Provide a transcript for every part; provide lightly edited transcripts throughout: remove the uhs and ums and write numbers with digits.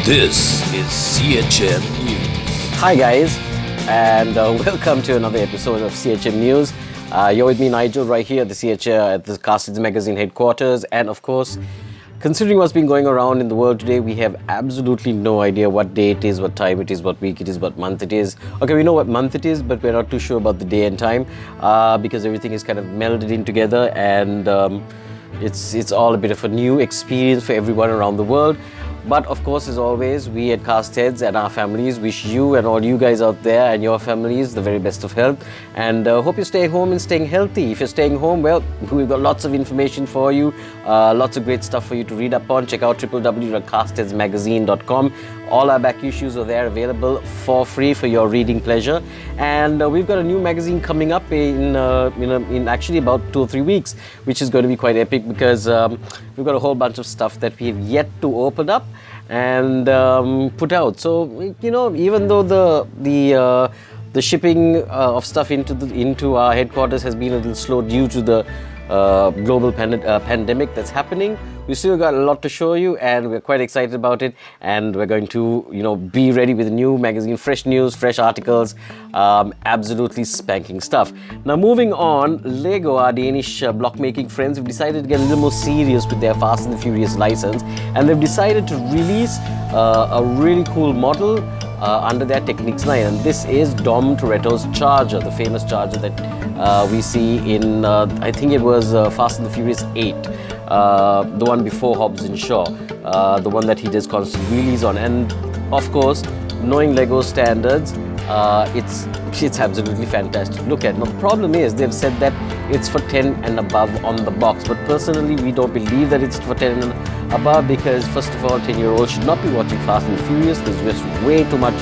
This is CHM News. Hi guys, and welcome to another episode of CHM News. You're with me, Nigel, right here at the at the CastHeads magazine headquarters. And of course, considering what's been going around in the world today, we have absolutely no idea what day it is, what time it is, what week it is, what month it is. Okay, we know what month it is, but we're not too sure about the day and time because everything is kind of melded in together, and it's all a bit of a new experience for everyone around the world. But of course, as always, we at CastHeads and our families wish you and all you guys out there and your families the very best of health, and hope you're staying home and staying healthy. If you're staying home, well, we've got lots of information for you, lots of great stuff for you to read up on. Check out www.castheadsmagazine.com. All our back issues are there, available for free for your reading pleasure. And we've got a new magazine coming up in actually about 2 or 3 weeks, which is going to be quite epic because we've got a whole bunch of stuff that we have yet to open up and put out. So, you know, even though the shipping of stuff into our headquarters has been a little slow due to the global pandemic that's happening, we still got a lot to show you, and we're quite excited about it. And we're going to, be ready with a new magazine, fresh news, fresh articles, absolutely spanking stuff. Now, moving on, Lego, our Danish block-making friends, have decided to get a little more serious with their Fast and the Furious license, and they've decided to release a really cool model under their Technics line, and this is Dom Toretto's Charger, the famous Charger that we see in, I think it was Fast and the Furious 8, the one before Hobbs and Shaw, the one that he does constant wheelies on. And of course, knowing Lego standards, it's absolutely fantastic to look at. Now, the problem is they've said that it's for 10 and above on the box, but personally we don't believe that it's for 10 and above, because first of all, 10-year-olds should not be watching Fast and Furious. There's just way too much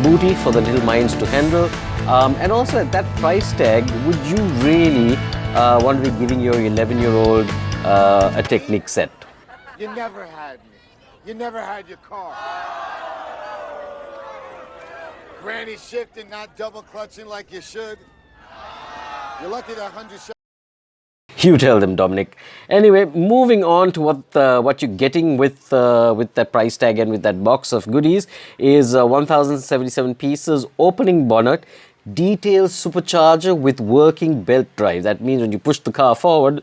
booty for the little minds to handle, and also at that price tag, would you really want to be giving your 11-year-old a Technic set? You never had me. You never had your car. Granny shifting, not double clutching like you should. You're lucky that 100 shots. You tell them, Dominic. Anyway, moving on to what you're getting with that price tag and with that box of goodies is 1,077 pieces, opening bonnet, detailed supercharger with working belt drive. That means when you push the car forward,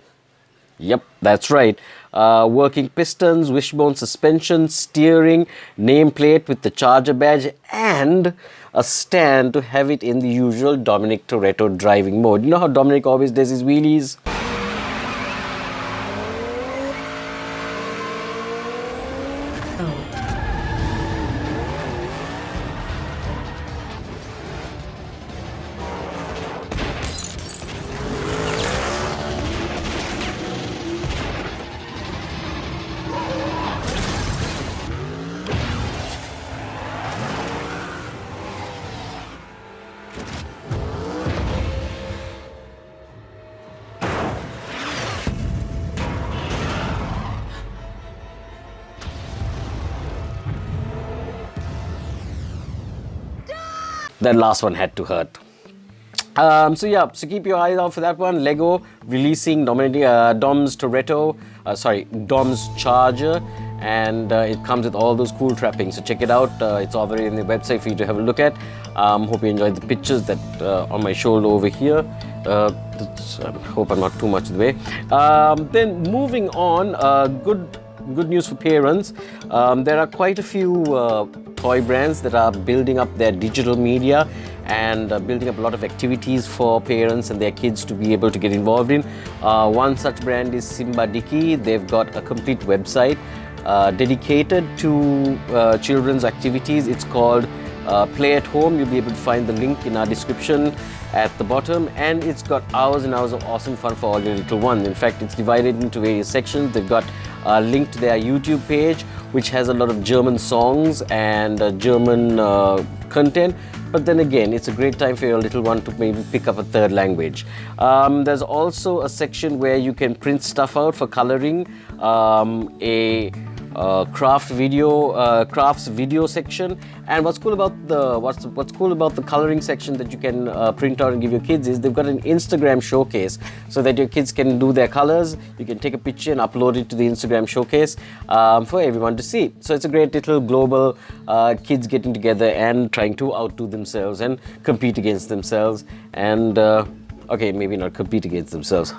yep, that's right. Working pistons, wishbone suspension, steering, nameplate with the Charger badge, and a stand to have it in the usual Dominic Toretto driving mode. You know how Dominic always does his wheelies? That last one had to hurt. So keep your eyes out for that one. Lego releasing Dom's Charger, and it comes with all those cool trappings. So check it out. It's all there in the website for you to have a look at. Hope you enjoyed the pictures that on my shoulder over here. I hope I'm not too much in the way. Then moving on, good news for parents. There are quite a few toy brands that are building up their digital media and building up a lot of activities for parents and their kids to be able to get involved in. One such brand is Simba Dicky. They've got a complete website dedicated to children's activities. It's called Play at Home. You'll be able to find the link in our description at the bottom, and it's got hours and hours of awesome fun for all your little ones. In fact, it's divided into various sections. They've got a link to their YouTube page, which has a lot of German songs and German content. But then again, it's a great time for your little one to maybe pick up a third language. There's also a section where you can print stuff out for coloring, a crafts video section. And what's cool about the coloring section that you can print out and give your kids is they've got an Instagram showcase so that your kids can do their colors. You can take a picture and upload it to the Instagram showcase for everyone to see. So it's a great little global kids getting together and trying to outdo themselves and compete against themselves and okay, maybe not compete against themselves,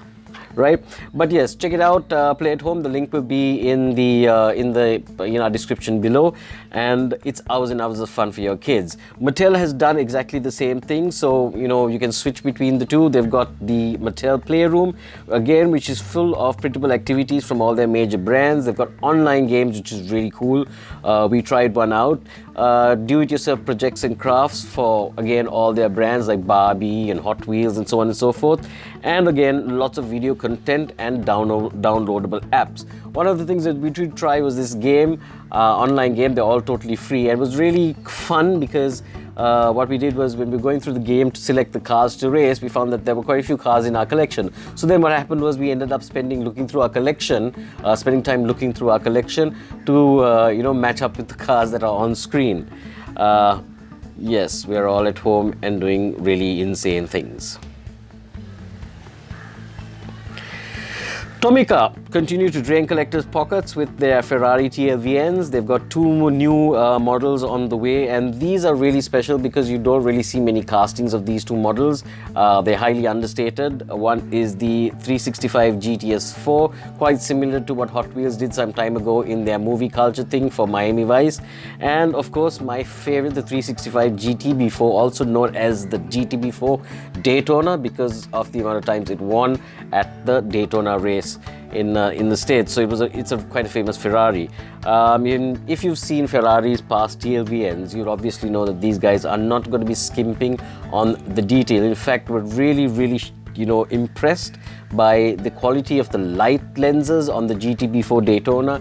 right? But yes, check it out. Play at home. The link will be in the description below, and it's hours and hours of fun for your kids. Mattel has done exactly the same thing, so you can switch between the two. They've got the Mattel Playroom again, which is full of printable activities from all their major brands. They've got online games, which is really cool. We tried one out. Do-it-yourself projects and crafts for again all their brands like Barbie and Hot Wheels and so on and so forth. And again, lots of video content and downloadable apps. One of the things that we did try was this game, online game. They're all totally free, and it was really fun because what we did was when we were going through the game to select the cars to race, we found that there were quite a few cars in our collection. So then what happened was we ended up spending time looking through our collection to match up with the cars that are on screen. Yes, we are all at home and doing really insane things. Tomica continue to drain collectors' pockets with their Ferrari TLVNs. They've got two new models on the way, and these are really special because you don't really see many castings of these two models. They're highly understated. One is the 365 GTS4, quite similar to what Hot Wheels did some time ago in their movie culture thing for Miami Vice. And of course, my favorite, the 365 GTB4, also known as the GTB4 Daytona because of the amount of times it won at the Daytona race in the States. So it's quite a famous Ferrari. If you've seen Ferraris past TLVNs, you'll obviously know that these guys are not going to be skimping on the detail. In fact, we're really impressed by the quality of the light lenses on the GTB4 Daytona.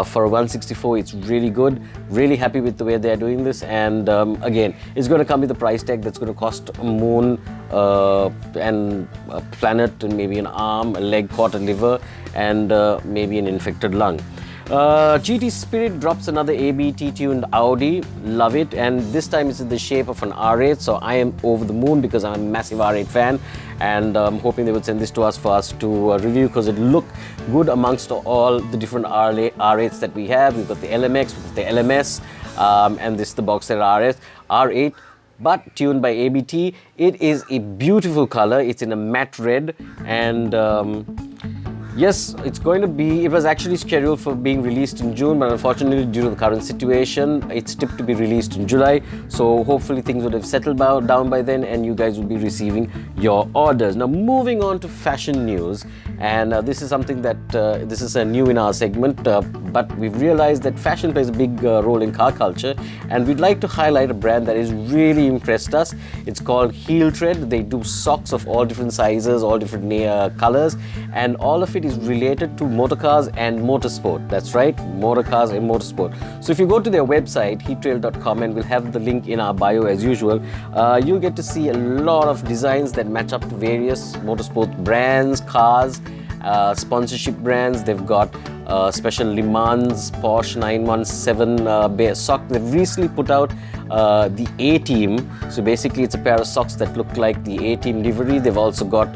For a 164, it's really good. Really happy with the way they're doing this, and again, it's going to come with a price tag that's going to cost a moon and a planet and maybe an arm, a leg, quarter liver, and maybe an infected lung. GT Spirit drops another ABT tuned Audi. Love it, and this time it's in the shape of an R8, so I am over the moon because I'm a massive R8 fan, and I'm hoping they would send this to us for us to review because it looked good amongst all the different R8s that we have. We've got the LMX, we've got the LMS, and this is the Boxster R8, but tuned by ABT. It is a beautiful color. It's in a matte red, and yes, it was actually scheduled for being released in June, but unfortunately due to the current situation, it's tipped to be released in July. So hopefully things would have settled down by then and you guys will be receiving your orders. Now moving on to fashion news, and this is something that, this is new in our segment, but we've realized that fashion plays a big role in car culture, and we'd like to highlight a brand that has really impressed us. It's called Heel Tread. They do socks of all different sizes, all different colors, and all of it is related to motorcars and motorsport. That's right, motorcars and motorsport. So if you go to their website, heattrail.com, and we'll have the link in our bio as usual, you'll get to see a lot of designs that match up to various motorsport brands, cars, sponsorship brands. They've got special Le Mans, Porsche 917 sock. They've recently put out the A-Team. So basically it's a pair of socks that look like the A-Team livery. They've also got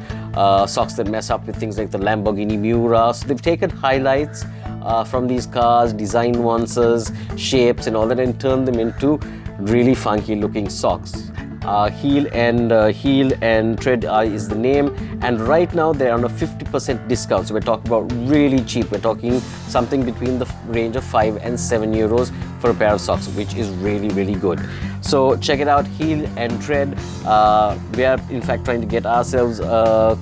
socks that mess up with things like the Lamborghini Miura. So they've taken highlights from these cars, design nuances, shapes and all that, and turned them into really funky looking socks. Heel and Tread is the name, and right now they're on a 50% discount. So we're talking about really cheap. We're talking something between the range of 5 and 7 euros for a pair of socks, which is really good. So check it out, Heel and Tread. We are in fact trying to get ourselves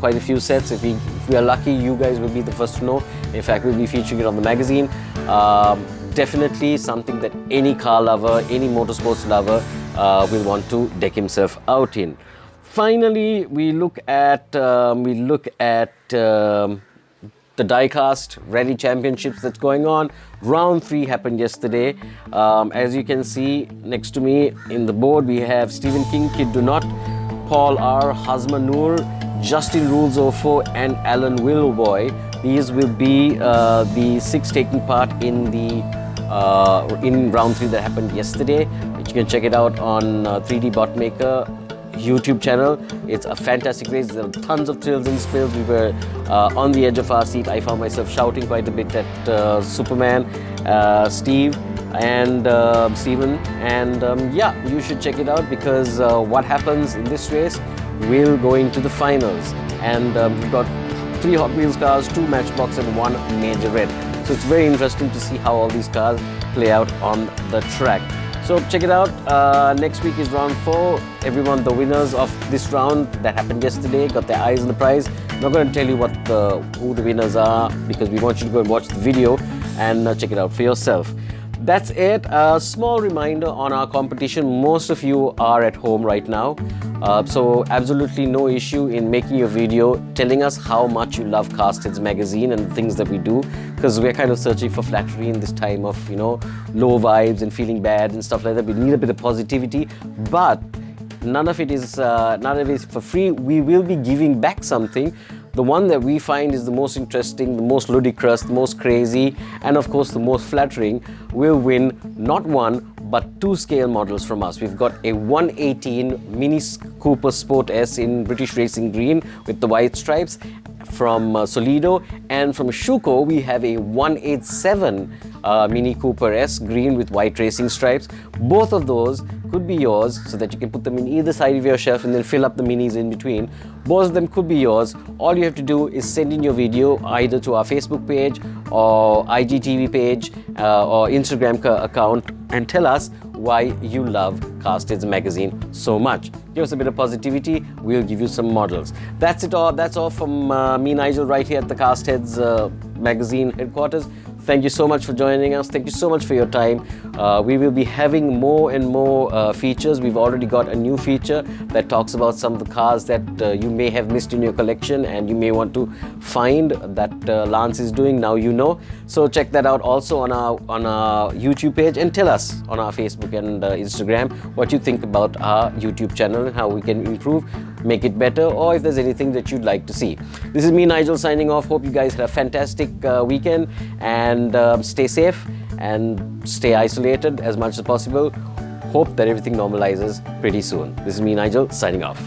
quite a few sets. If we are lucky, you guys will be the first to know. In fact, we'll be featuring it on the magazine. Definitely something that any car lover, any motorsports lover will want to deck himself out in. Finally, we look at the Diecast Rally Championships that's going on. Round 3 happened yesterday. As you can see next to me in the board, we have Stephen King, Kid Do Not, Paul R, Hazma Noor, Justin Rules 04 and Alan Willowboy These will be the 6 taking part in the in round 3 that happened yesterday, which you can check it out on 3D Bot Maker YouTube channel. It's a fantastic race. There are tons of thrills and spills. We were on the edge of our seat. I found myself shouting quite a bit at Superman, Steve and Steven, and yeah, you should check it out, because what happens in this race will go into the finals, and we've got 3 Hot Wheels cars, 2 Matchbox and 1 Major Red. So it's very interesting to see how all these cars play out on the track. So check it out. Next week is round 4. Everyone, the winners of this round that happened yesterday, got their eyes on the prize. I'm not going to tell you who the winners are, because we want you to go and watch the video and check it out for yourself. That's it. A small reminder on our competition. Most of you are at home right now, so absolutely no issue in making your video telling us how much you love CastHeads magazine and the things that we do, because we're kind of searching for flattery in this time of, you know, low vibes and feeling bad and stuff like that. We need a bit of positivity, but none of it is for free. We will be giving back something. The one that we find is the most interesting, the most ludicrous, the most crazy, and of course the most flattering will win not 1 but 2 scale models from us. We've got a 118 Mini Cooper Sport S in British Racing Green with the white stripes from Solido, and from Schuko we have a 187 Mini Cooper S green with white racing stripes. Both of those could be yours, so that you can put them in either side of your shelf and then fill up the minis in between. Both of them could be yours. All you have to do is send in your video either to our Facebook page or IGTV page or Instagram account, and tell us why you love CastHeads magazine so much. Give us a bit of positivity, we'll give you some models. That's it all. That's all from me, Nigel, right here at the CastHeads magazine headquarters. Thank you so much for joining us. Thank you so much for your time. We will be having more and more features. We've already got a new feature that talks about some of the cars that you may have missed in your collection and you may want to find, that Lance is doing. Now you know. So check that out also on our YouTube page, and tell us on our Facebook and Instagram what you think about our YouTube channel and how we can improve, make it better, or if there's anything that you'd like to see. This is me, Nigel, signing off. Hope you guys had a fantastic weekend, and stay safe and stay isolated as much as possible. Hope that everything normalizes pretty soon. This is me, Nigel, signing off.